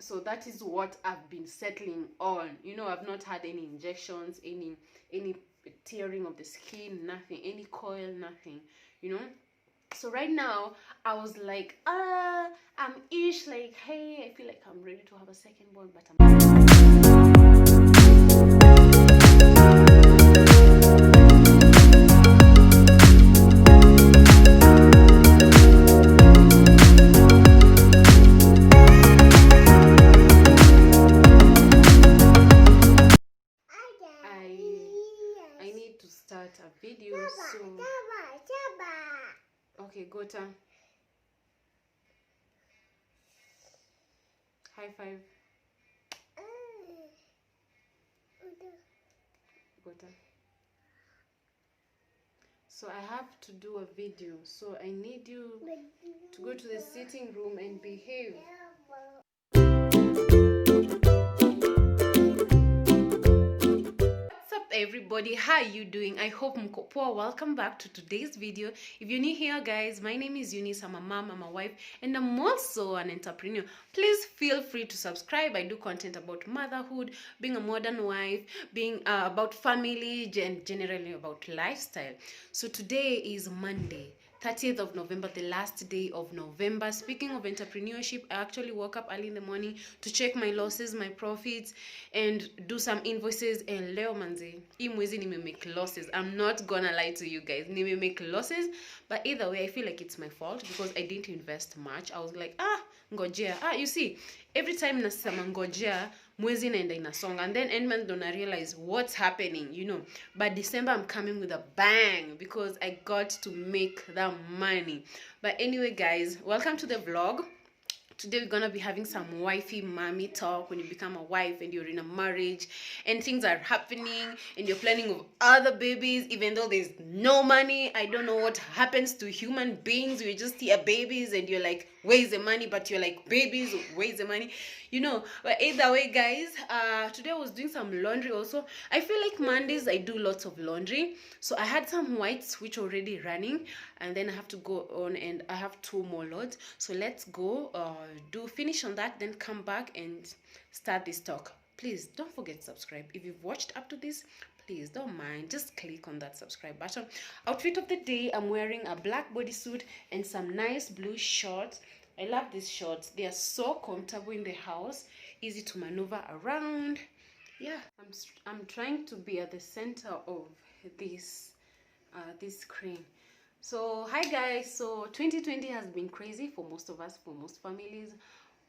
So that is what I've been settling on. You know, I've not had any injections, any tearing of the skin, nothing, any coil, nothing, you know. So right now I was like, I'm ish, like, hey, I feel like I'm ready to have a second born, but I need to start a video, so okay, Gota, high five, Gota. So I have to do a video, so I need you to go to the sitting room and behave. Everybody, how are you doing? I hope mko poa. Welcome back to today's video. If you're new here, guys, my name is Eunice. I'm a mom, I'm a wife, and I'm also an entrepreneur. Please feel free to subscribe. I do content about motherhood, being a modern wife, being about family, and generally about lifestyle. So today is Monday, 30th of November, the last day of November. Speaking of entrepreneurship, I actually woke up early in the morning to check my losses, my profits, and do some invoices. And leo manzi, hii mwezi nime make losses. I'm not gonna lie to you guys, nime make losses, but either way I feel like it's my fault because I didn't invest much. I was like, ngojea. You see, every time nasema ngojea, mwezi naenda inasonga, and then end month don't realize what's happening, you know. But December I'm coming with a bang because I got to make that money. But anyway, guys, welcome to the vlog. Today we're gonna be having some wifey mommy talk. When you become a wife and you're in a marriage and things are happening and you're planning of other babies, even though there's no money. I don't know what happens to human beings. We just hear babies and you're like, where's the money? But you're like, babies, where's the money? You know. But either way, guys, today I was doing some laundry also. I feel like Mondays I do lots of laundry. So I had some whites which are already running, and then I have to go on and I have 2 more loads. So let's go do finish on that, then come back and start this talk. Please don't forget to subscribe. If you've watched up to this, please don't mind, just click on that subscribe button. Outfit of the day, I'm wearing a black bodysuit and some nice blue shorts. I love these shorts. They are so comfortable in the house, easy to maneuver around. Yeah, I'm trying to be at the center of this screen. So hi guys, so 2020 has been crazy for most of us, for most families,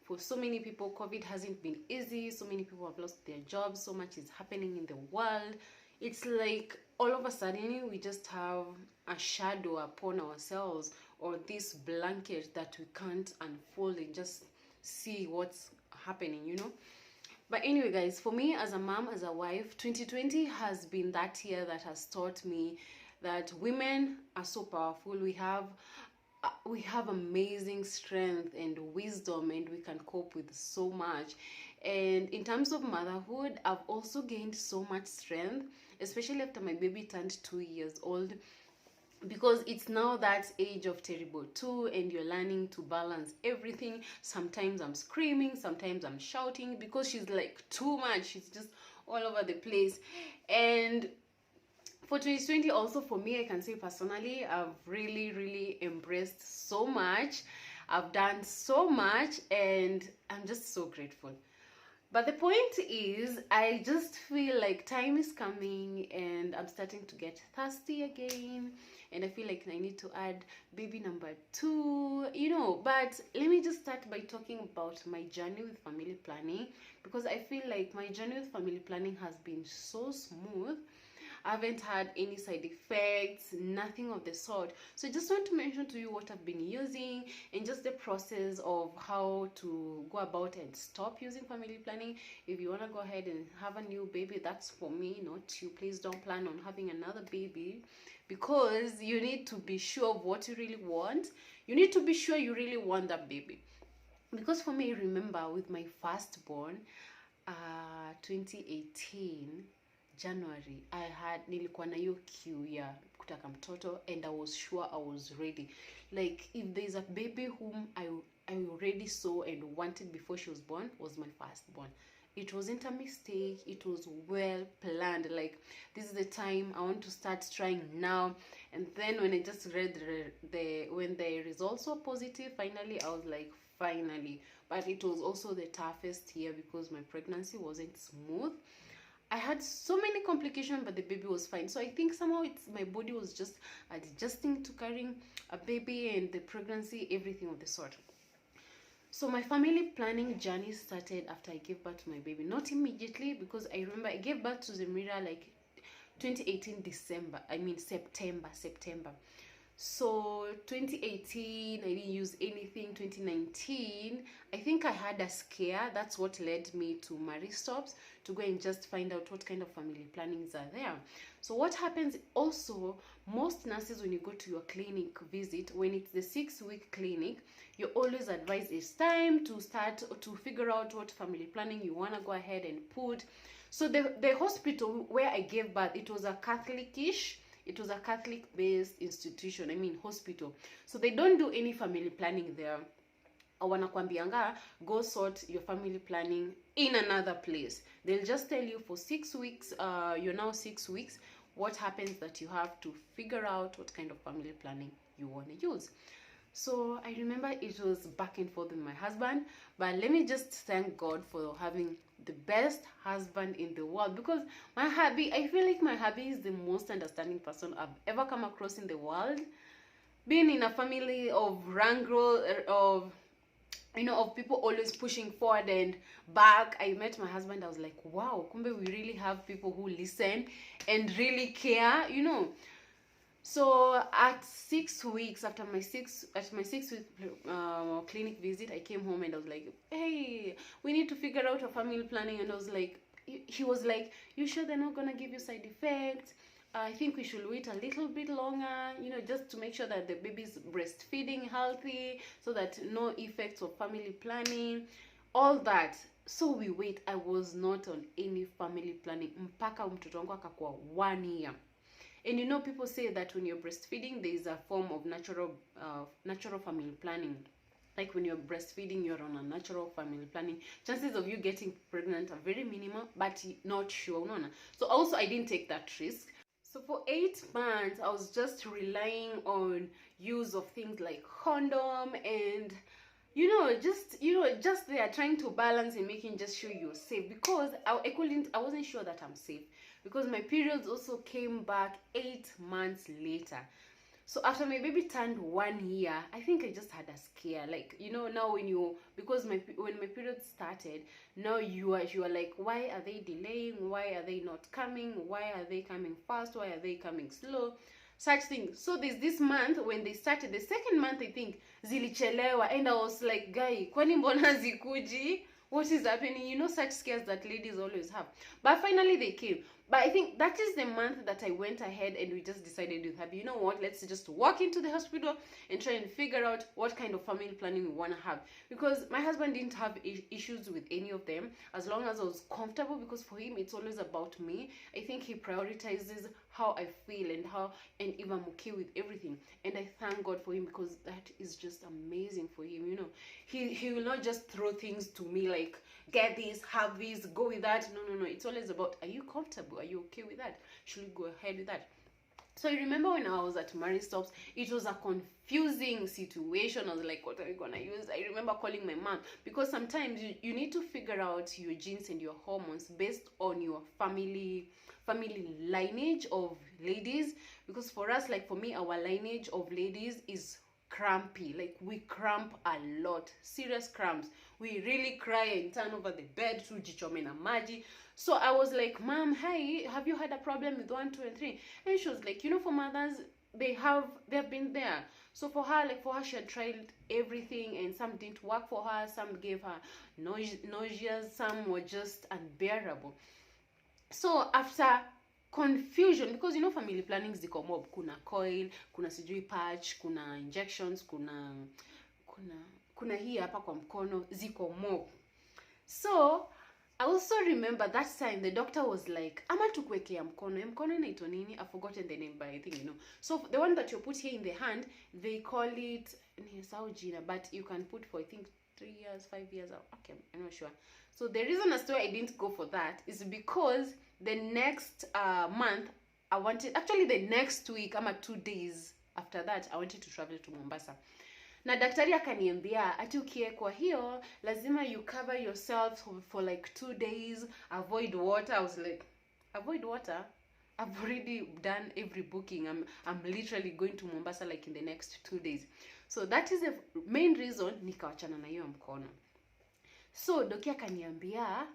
for so many people. COVID hasn't been easy. So many people have lost their jobs. So much is happening in the world. It's like all of a sudden we just have a shadow upon ourselves, or this blanket that we can't unfold and just see what's happening, you know. But anyway, guys, for me as a mom, as a wife, 2020 has been that year that has taught me that women are so powerful. We have amazing strength and wisdom, and we can cope with so much. And in terms of motherhood, I've also gained so much strength, especially after my baby turned 2 years old, because it's now that age of terrible two, and you're learning to balance everything. Sometimes I'm screaming, sometimes I'm shouting because she's like too much. She's just all over the place. And for 2020 also, for me, I can say personally, I've really embraced so much. I've done so much, and I'm just so grateful. But the point is, I just feel like time is coming and I'm starting to get thirsty again, and I feel like I need to add baby number 2, you know. But let me just start by talking about my journey with family planning, because I feel like my journey with family planning has been so smooth. I haven't had any side effects, nothing of the sort. So I just want to mention to you what I've been using and just the process of how to go about and stop using family planning. If you want to go ahead and have a new baby, that's for me, not you. Please don't plan on having another baby, because you need to be sure of what you really want. You need to be sure you really want that baby. Because for me, remember with my firstborn, 2018 January, nilikuwa na hiyo queue ya kutaka mtoto, and I was sure I was ready. Like, if there's a baby whom I already saw and wanted before she was born was my firstborn. It wasn't a mistake. It was well planned. Like, this is the time I want to start trying now. And then when I just read when the results were positive, finally, I was like, finally. But it was also the toughest year because my pregnancy wasn't smooth. I had so many complications, but the baby was fine. So I think somehow my body was just adjusting to carrying a baby and the pregnancy, everything of the sort. So my family planning journey started after I gave birth to my baby. Not immediately, because I remember I gave birth to Zemira like 2018 December. I mean September. So 2018, I didn't use anything. 2019, I think I had a scare. That's what led me to Marie Stops to go and just find out what kind of family plannings are there. So what happens also, most nurses, when you go to your clinic visit, when it's the 6-week clinic, you're always advised it's time to start to figure out what family planning you want to go ahead and put. So the hospital where I gave birth, it was a Catholic-ish. It was a Catholic-based institution, I mean hospital. So they don't do any family planning there. Wanakwambianga, go sort your family planning in another place. They'll just tell you for 6 weeks, you're now 6 weeks, what happens that you have to figure out what kind of family planning you want to use. So I remember it was back and forth with my husband, but let me just thank God for having the best husband in the world, because my hubby, I feel like my hubby is the most understanding person I've ever come across in the world. Being in a family of wrangle, of people always pushing forward and back, I met my husband. I was like, wow, kumbe we really have people who listen and really care, So at 6 weeks, after my 6-week clinic visit, I came home and I was like, hey, we need to figure out a family planning. And I was like, he was like, you sure they're not gonna give you side effects? I think we should wait a little bit longer, just to make sure that the baby's breastfeeding healthy, so that no effects of family planning, all that. So we wait. I was not on any family planning mpaka mtoto wangu akakuwa 1 year. And people say that when you're breastfeeding, there is a form of natural family planning. Like when you're breastfeeding, you're on a natural family planning. Chances of you getting pregnant are very minimal, but not sure. No. So also, I didn't take that risk. So for 8 months, I was just relying on use of things like condom and just there trying to balance and making just sure you're safe, because I wasn't sure that I'm safe, because my periods also came back 8 months later. So after my baby turned 1 year, I think I just had a scare. Like, now because when my periods started, now you are like, why are they delaying? Why are they not coming? Why are they coming fast? Why are they coming slow? Such things. So there's this month when they started, the second month, I think, zilichelewa, and I was like, guy, kwani mbona zikuji? What is happening? Such scares that ladies always have. But finally they came. But I think that is the month that I went ahead and we just decided with hubby, you know what, let's just walk into the hospital and try and figure out what kind of family planning we want to have. Because my husband didn't have issues with any of them, as long as I was comfortable, because for him it's always about me. I think he prioritizes how I feel and if I'm okay with everything. And I thank God for him, because that is just amazing for him. He will not just throw things to me like, get this, have this, go with that. No. It's always about, are you comfortable? Are you okay with that? Should we go ahead with that? So I remember when I was at Marie Stops, it was a confusing situation. I was like, what are we gonna use? I remember calling my mom, because sometimes you need to figure out your genes and your hormones based on your family lineage of ladies. Because for us, like for me, our lineage of ladies is crampy. Like, we cramp a lot, serious cramps. We really cry and turn over the bed to jichome na maji. So I was like, Mom, hi, have you had a problem with 1, 2, and 3? And she was like, for mothers, they've been there. So for her, she had tried everything, and some didn't work for her. Some gave her nausea, some were just unbearable. So after confusion, because family planning ziko mob, kuna coil, kuna sijui patch, kuna injections, kuna hii hapa kwa mkono, ziko mob. So I also remember that time the doctor was like, ama tukuwekea mkono. Mkono inaitwa nini? I've forgotten the name, but I think you know. So the one that you put here in the hand, they call it Gina, but you can put for I think 3 years, 5 years. Okay, I'm not sure. So the reason as to why I didn't go for that is because the next month I wanted, actually the next week, ama 2 days after that, I wanted to travel to Mombasa. Na daktari akaniambia ati ukiekwa hiyo lazima you cover yourself for like 2 days, avoid water. I was like, avoid water? I've already done every booking. I'm literally going to Mombasa like in the next 2 days. So that is the main reason nikawachana na hiyo mkono. So doki akaniambia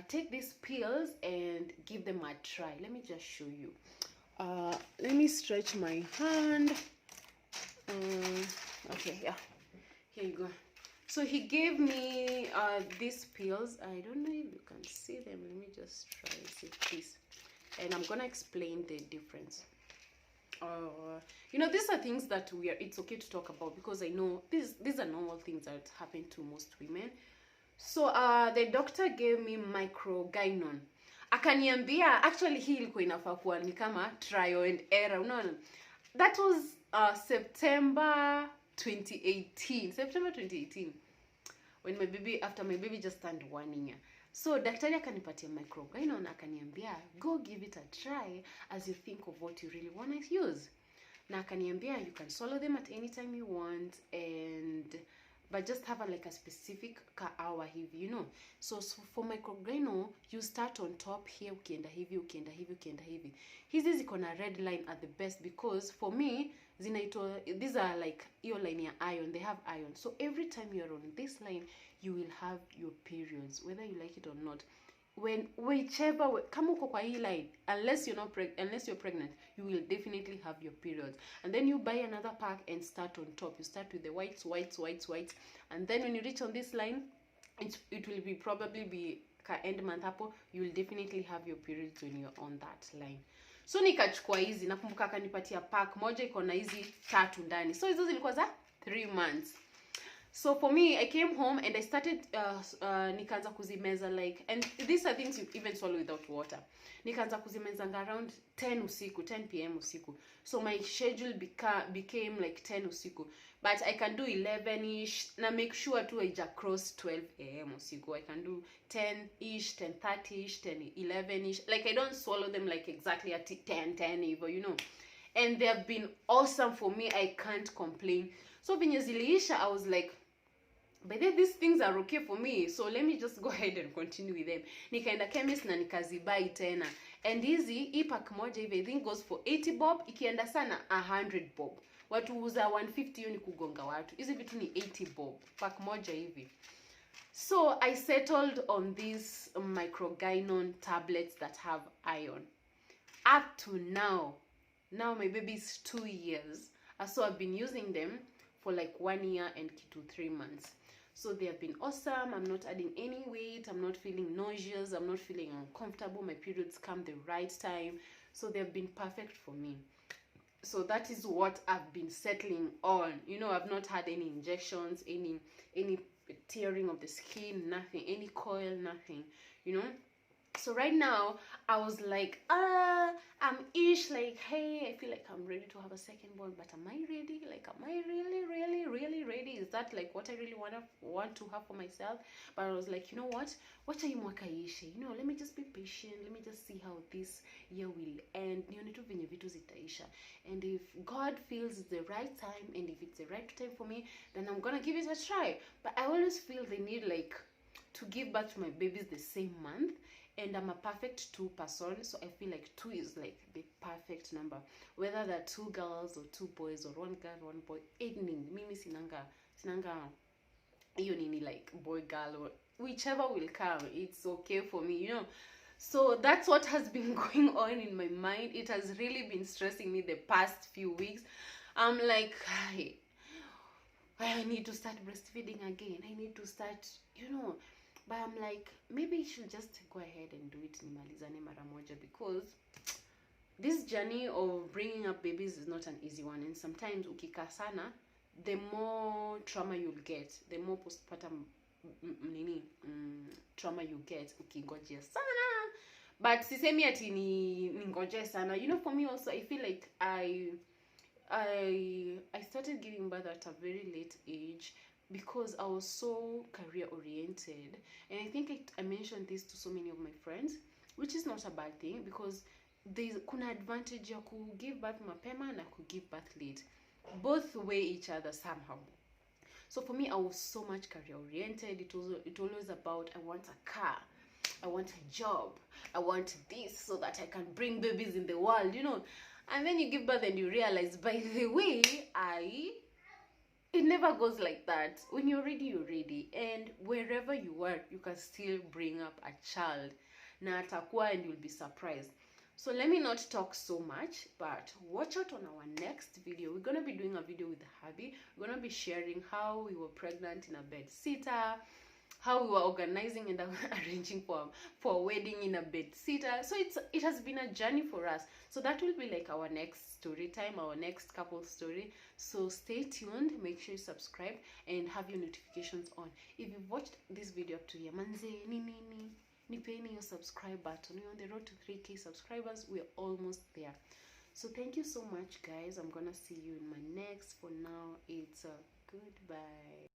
take these pills and give them a try. Let me just show you. Let me stretch my hand. Okay, yeah, here you go. So he gave me these pills. I don't know if you can see them. Let me just try and see this, and I'm gonna explain the difference. You know, these are things that it's okay to talk about, because I know these are normal things that happen to most women. So the doctor gave me microgynon. Akaniambia, actually hii ilikuwa inafaa kuwa ni kama trial and error, unaona. That was September 2018, when after my baby just turned 1 year. So daktari akanipatia microgynon, akaniambia go give it a try as you think of what you really want to use. Na akaniambia you can swallow them at any time you want, but just have like a specific hour hivi, you know. So for microgynon, you start on top here, ukienda hivi, ukienda hivi, ukienda hivi. Hizi ziko na red line at the best, because for me these are like your line ya iron, they have iron. So every time you're on this line, you will have your periods, whether you like it or not. Whichever way, kama uko kwa hii line, unless you're pregnant, you will definitely have your periods. And then you buy another pack and start on top. You start with the whites, and then when you reach on this line, it will be probably be end month hapo, you will definitely have your periods when you're on that line. So nikachukua hizi, nakumbuka akanipatia pack moja iko na hizi 3 ndani. So hizo zilikuwa za 3 months. So for me, I came home and I started nikaanza kuzimeza like, and these are things you even swallow without water. Nikaanza kuzimeza around 10 p.m. usiku. So my schedule became like 10 usiku. But I can do 11ish, na make sure to I cross 12 a.m. usiku. I can do 10ish, 10:30ish, 11ish. Like I don't swallow them like exactly at 10 even, you know. And they have been awesome for me. I can't complain. So venye ziliisha, I was like, but then these things are okay for me, so let me just go ahead and continue with them. Nikaenda chemist na nikazibai tena. And hii pack moja hivi I think goes for 80 bob, ikienda sana 100 bob. Watu uza 150 hiyo ni kugonga watu. Hizi vitu ni 80 bob, pack moja hivi. So I settled on these microgynon tablets that have iron. Up to now my baby is 2 years. So I've been using them for like 1 year and 3 months. So they have been awesome. I'm not adding any weight. I'm not feeling nauseous. I'm not feeling uncomfortable. My periods come the right time. So they have been perfect for me. So that is what I've been settling on. You know, I've not had any injections, any tearing of the skin, nothing, any coil, nothing, you know. So right now, I was like, I'm ish, like, hey, I feel like I'm ready to have a second born, but am I ready? Like, am I really ready? Is that like what I really want to have for myself? But I was like, you know what? Wacha hii mwaka iishe. You know, let me just be patient. Let me just see how this year will end. Nione tu venye vitu zitaisha. And if God feels it's the right time, and if it's the right time for me, then I'm gonna give it a try. But I always feel the need, like, to give birth to my babies the same month. And I'm a perfect 2 person, so I feel like 2 is like the perfect number. Whether they're 2 girls or 2 boys, or 1 girl, 1 boy, anything. Mimi sinanga iyo nini, like boy, girl, or whichever will come. It's okay for me, you know. So that's what has been going on in my mind. It has really been stressing me the past few weeks. I'm like, I need to start breastfeeding again. I need to start, you know. But I'm like, maybe you should just go ahead and do it nimalizane mara moja, because this journey of bringing up babies is not an easy one. And sometimes ukika sana, the more trauma you'll get, the more postpartum trauma you get ukingoje sana. But sisemi ati ningoje sana. You know, for me also, I feel like I started giving birth at a very late age because I was so career oriented, and I think I mentioned this to so many of my friends, which is not a bad thing because there's kuna advantage ya ku give birth mapema na ku give birth late. Both weigh each other somehow. So for me, I was so much career oriented. It always about, I want a car, I want a job, I want this so that I can bring babies in the world, you know. And then you give birth and you realize, by the way, it never goes like that. When you're ready, and wherever you are, you can still bring up a child na atakuwa, and you'll be surprised. So let me not talk so much, but watch out on our next video. We're going to be doing a video with hubby. We're going to be sharing how we were pregnant in a bed sitter, how we were organizing and arranging for a wedding in a bed sitter. So it has been a journey for us. So that will be like our next story time, our next couple story. So stay tuned, make sure you subscribe and have your notifications on. If you've watched this video up to here, manze nipeni your subscribe button. We're on the road to 3K subscribers. We're almost there. So thank you so much, guys. I'm gonna see you in my next. For now, it's a goodbye.